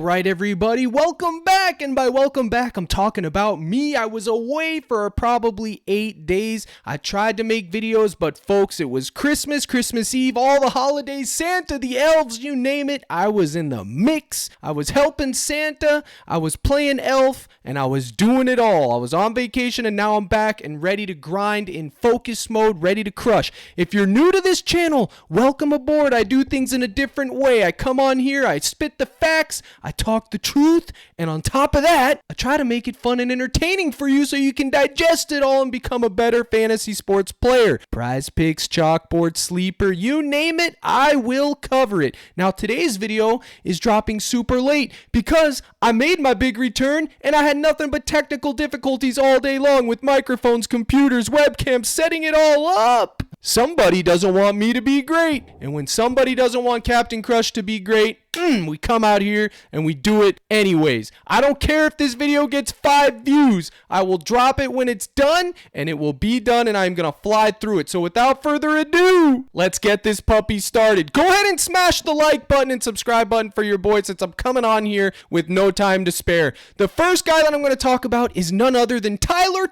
Alright everybody, welcome back, and by welcome back I'm talking about me. I was away for probably 8 days. I tried to make videos, but folks, it was Christmas Eve, all the holidays, Santa, the elves, you name it. I was in the mix. I was helping Santa, I was playing elf, and I was doing it all. I was on vacation and now I'm back and ready to grind in focus mode, ready to crush. If you're new to this channel, welcome aboard. I do things in a different way. I come on here, I spit the facts, I talk the truth, and on top of that, I try to make it fun and entertaining for you so you can digest it all and become a better fantasy sports player. PrizePicks, chalkboard, sleeper, you name it, I will cover it. Now today's video is dropping super late because I made my big return and I had nothing but technical difficulties all day long with microphones, computers, webcams, setting it all up. Somebody doesn't want me to be great, and when somebody doesn't want Captain Crush to be great, we come out here and we do it anyways. I don't care if this video gets 5 views. I will drop it when it's done, and it will be done, and I'm gonna fly through it. So without further ado, let's get this puppy started. Go ahead and smash the like button and subscribe button for your boy, since I'm coming on here with no time to spare. The first guy that I'm gonna talk about is none other than Tyler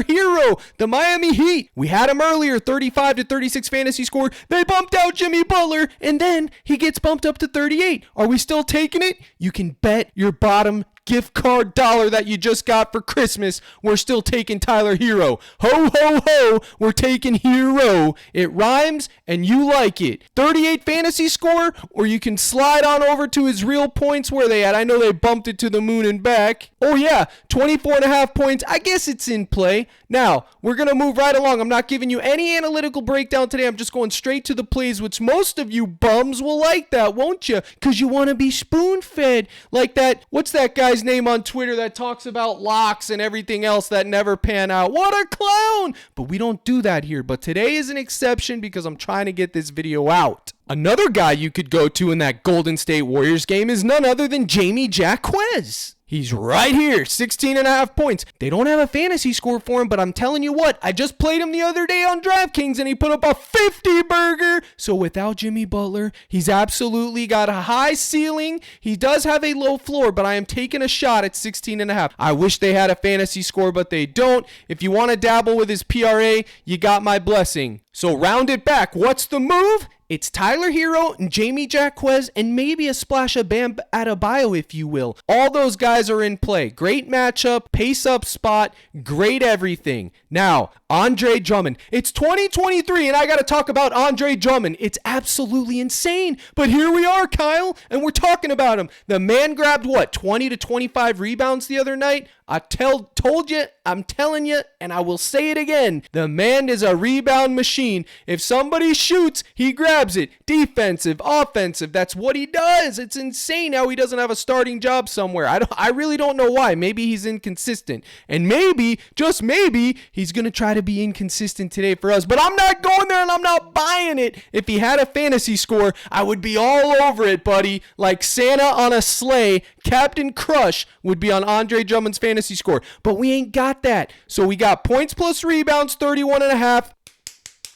Hero, the Miami Heat. We had him earlier, 35 to 36 fantasy score. They bumped out Jimmy Butler, and then he gets bumped up to 38. Are we still taking it? You can bet your bottom gift card dollar that you just got for Christmas, we're still taking Tyler Hero. Ho, ho, ho, we're taking Hero. It rhymes and you like it. 38 fantasy score, or you can slide on over to his real points. Where they at? I know they bumped it to the moon and back. Oh yeah, 24.5 points. I guess it's in play. Now, we're going to move right along. I'm not giving you any analytical breakdown today. I'm just going straight to the plays, which most of you bums will like that, won't you? Because you want to be spoon-fed. Like that, what's that guy's name on Twitter that talks about locks and everything else that never pan out? What a clown! But we don't do that here. But today is an exception because I'm trying to get this video out. Another guy you could go to in that Golden State Warriors game is none other than Jamie Jaquez. He's right here, 16.5 points. They don't have a fantasy score for him, but I'm telling you what, I just played him the other day on DraftKings and he put up a 50 burger. So without Jimmy Butler, he's absolutely got a high ceiling. He does have a low floor, but I am taking a shot at 16.5. I wish they had a fantasy score, but they don't. If you want to dabble with his PRA, you got my blessing. So round it back. What's the move? It's Tyler Hero and Jamie Jaquez and maybe a splash of Bam Adebayo, if you will. All those guys are in play. Great matchup, pace up spot, great everything. Now, Andre Drummond. It's 2023 and I got to talk about Andre Drummond. It's absolutely insane. But here we are, Kyle, and we're talking about him. The man grabbed what, 20 to 25 rebounds the other night? I told you, I'm telling you, and I will say it again. The man is a rebound machine. If somebody shoots, he grabs it. Defensive, offensive, that's what he does. It's insane how he doesn't have a starting job somewhere. I really don't know why. Maybe he's inconsistent. And maybe, just maybe, he's going to try to be inconsistent today for us. But I'm not going there and I'm not buying it. If he had a fantasy score, I would be all over it, buddy. Like Santa on a sleigh, Captain Crush would be on Andre Drummond's fantasy score, but we ain't got that. So we got points plus rebounds, 31.5.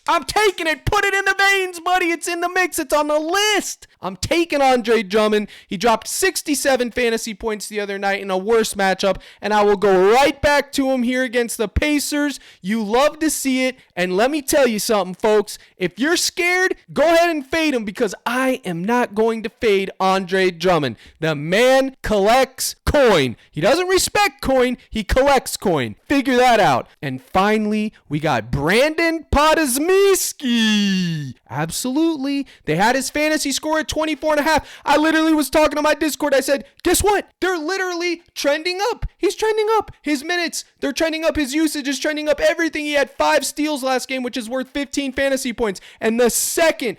I'm taking it. Put it in the veins, buddy. It's in the mix. It's on the list. I'm taking Andre Drummond. He dropped 67 fantasy points the other night in a worse matchup, and I will go right back to him here against the Pacers. You love to see it, and let me tell you something, folks. If you're scared, go ahead and fade him because I am not going to fade Andre Drummond. The man collects coin. He doesn't respect coin. He collects coin. Figure that out. And finally, we got Brandon Podesmiski. Absolutely. They had his fantasy score at 24.5. I literally was talking to my Discord. I said, guess what? They're literally trending up. He's trending up. His minutes, they're trending up. His usage is trending up. Everything. He had 5 steals last game, which is worth 15 fantasy points. And the second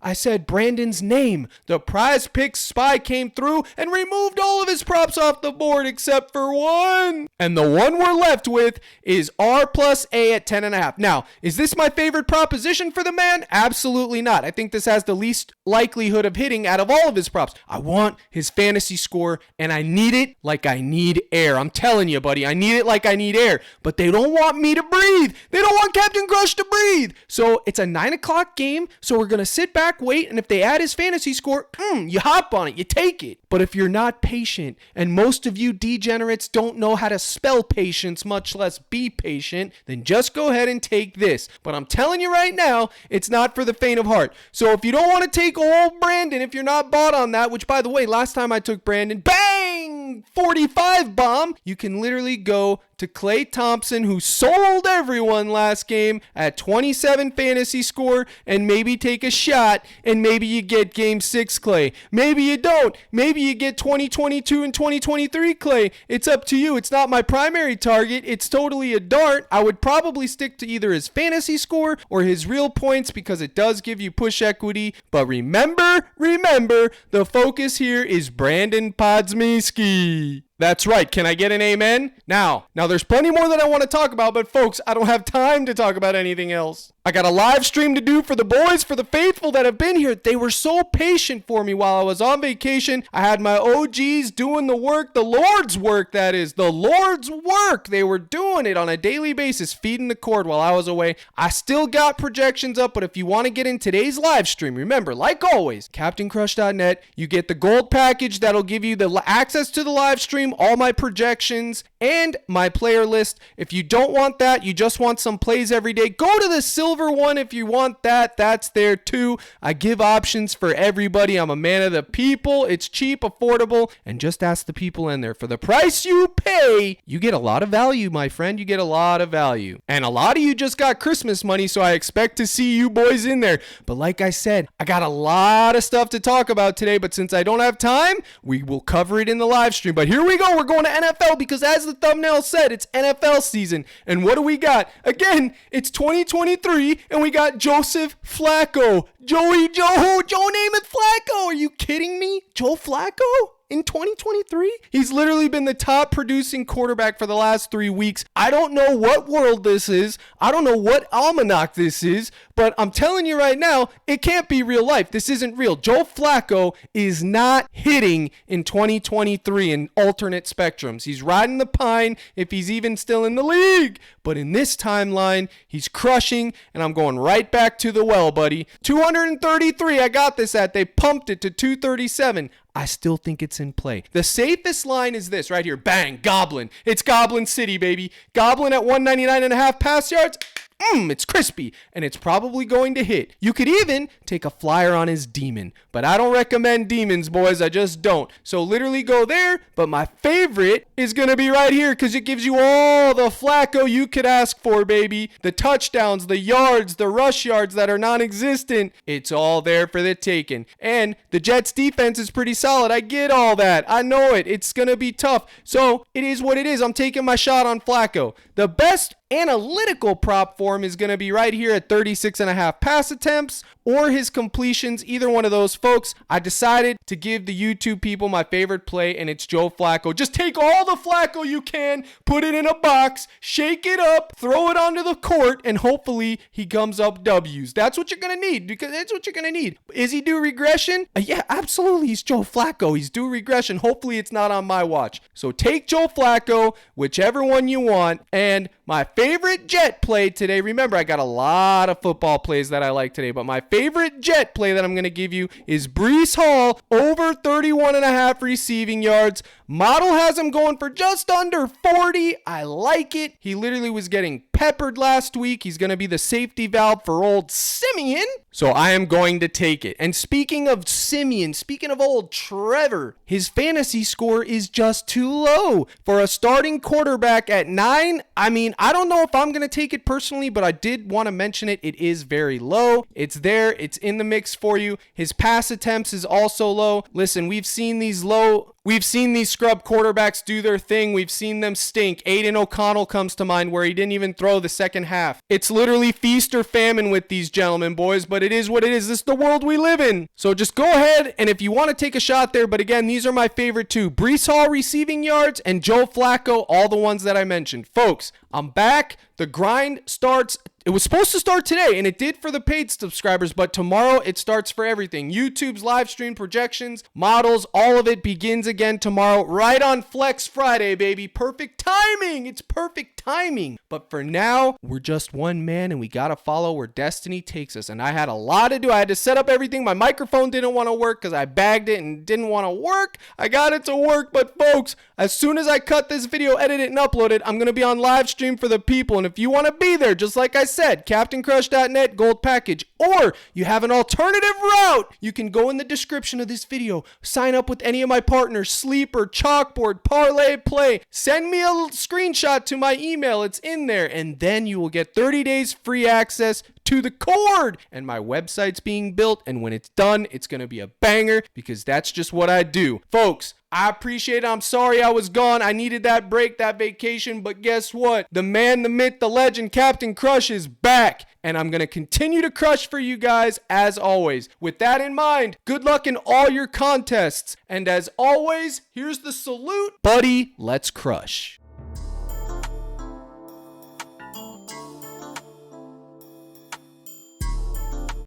I said Brandon's name, the PrizePicks spy came through and and removed all of his props off the board except for one. And the one we're left with is R plus A at 10.5. Now, is this my favorite proposition for the man? Absolutely not. I think this has the least likelihood of hitting out of all of his props. I want his fantasy score, and I need it like I need air. I'm telling you, buddy, I need it like I need air. But they don't want me to breathe. They don't want Captain Crush to breathe. So it's a 9 o'clock game, so we're going to sit back, wait, and if they add his fantasy score, you hop on it, you take it. But if you're not patient, and most of you degenerates don't know how to spell patience, much less be patient, then just go ahead and take this. But I'm telling you right now, it's not for the faint of heart. So if you don't want to take old Brandon, if you're not bought on that, which by the way, last time I took Brandon, bang, 45 bomb, you can literally go to Klay Thompson, who sold everyone last game at 27 fantasy score, and maybe take a shot, and maybe you get game 6 Klay. Maybe you don't. Maybe you get 2022 and 2023 Klay. It's up to you. It's not my primary target. It's totally a dart. I would probably stick to either his fantasy score or his real points because it does give you push equity. But remember, the focus here is Brandon Podzmiski. That's right. Can I get an amen? Now there's plenty more that I want to talk about, but folks, I don't have time to talk about anything else. I got a live stream to do for the boys, for the faithful that have been here. They were so patient for me while I was on vacation. I had my OGs doing the work, the Lord's work, that is, the Lord's work. They were doing it on a daily basis, feeding the cord while I was away. I still got projections up, but if you want to get in today's live stream, remember, like always, CaptainCrush.net, you get the gold package that'll give you the access to the live stream, all my projections, and my player list. If you don't want that, you just want some plays every day, go to the silver one if you want that. That's there too. I give options for everybody. I'm a man of the people. It's cheap, affordable, and just ask the people in there. For the price you pay, you get a lot of value, my friend. You get a lot of value. And a lot of you just got Christmas money, so I expect to see you boys in there. But like I said, I got a lot of stuff to talk about today, but since I don't have time, we will cover it in the live stream. But here we go. We're going to NFL because as the thumbnail said, it's NFL season. And what do we got? Again, it's 2023 and we got Joseph Flacco. Joe Namath Flacco. Are you kidding me? Joe Flacco? In 2023, he's literally been the top producing quarterback for the last 3 weeks. I don't know what world this is. I don't know what almanac this is, but I'm telling you right now, it can't be real life. This isn't real. Joe Flacco is not hitting in 2023 in alternate spectrums. He's riding the pine if he's even still in the league. But in this timeline, he's crushing, and I'm going right back to the well, buddy. 233, I got this at. They pumped it to 237. I still think it's in play. The safest line is this right here. Bang, Goblin. It's Goblin City, baby. Goblin at 199.5 pass yards. It's crispy, and it's probably going to hit. You could even take a flyer on his demon, but I don't recommend demons, boys. I just don't. So literally go there, but my favorite is going to be right here because it gives you all the Flacco you could ask for, baby. The touchdowns, the yards, the rush yards that are non-existent. It's all there for the taking. And the Jets defense is pretty solid. I get all that. I know it. It's going to be tough. So it is what it is. I'm taking my shot on Flacco. The best analytical prop for him is going to be right here at 36.5 pass attempts or his completions, either one of those, folks. I decided to give the YouTube people my favorite play, and it's Joe Flacco. Just take all the Flacco you can, put it in a box, shake it up, throw it onto the court, and hopefully he comes up W's. That's what you're going to need, because that's what you're going to need. Is he due regression? Yeah, absolutely. He's Joe Flacco. He's due regression. Hopefully it's not on my watch. So take Joe Flacco, whichever one you want, and my favorite Jet play today, remember I got a lot of football plays that I like today, but my favorite Jet play that I'm going to give you is Breece Hall over 31.5 receiving yards. Model has him going for just under 40. I like it. He literally was getting peppered last week. He's going to be the safety valve for old Simeon. So I am going to take it. And speaking of Simeon, speaking of old Trevor, his fantasy score is just too low. For a starting quarterback at 9, I mean, I don't know if I'm going to take it personally, but I did want to mention it. It is very low. It's there. It's in the mix for you. His pass attempts is also low. Listen, we've seen these low We've seen these scrub quarterbacks do their thing. We've seen them stink. Aiden O'Connell comes to mind where he didn't even throw the second half. It's literally feast or famine with these gentlemen, boys, but it is what it is. This is the world we live in. So just go ahead, and if you want to take a shot there, but again, these are my favorite two. Breece Hall receiving yards and Joe Flacco, all the ones that I mentioned. Folks, I'm back. The grind starts. It was supposed to start today, and it did for the paid subscribers, but tomorrow it starts for everything. YouTube's live stream projections, models, all of it begins again tomorrow, right on Flex Friday, baby. Perfect timing. It's perfect timing. But for now, we're just one man, and we got to follow where destiny takes us. And I had a lot to do. I had to set up everything. My microphone didn't want to work because I bagged it and didn't want to work. I got it to work, but folks, as soon as I cut this video, edit it, and upload it, I'm going to be on live stream for the people. And if you want to be there, just like I said, CaptainCrush.net gold package, or you have an alternative route, you can go in the description of this video, sign up with any of my partners, Sleeper, Chalkboard, Parlay Play, send me a screenshot to my email, it's in there, and then you will get 30 days free access to the cord. And my website's being built, and when it's done, it's going to be a banger, because that's just what I do. Folks, I appreciate it. I'm sorry I was gone. I needed that break, that vacation, but guess what? The man, the myth, the legend, Captain Crush is back, and I'm going to continue to crush for you guys as always. With that in mind, good luck in all your contests, and as always, here's the salute. Buddy, let's crush.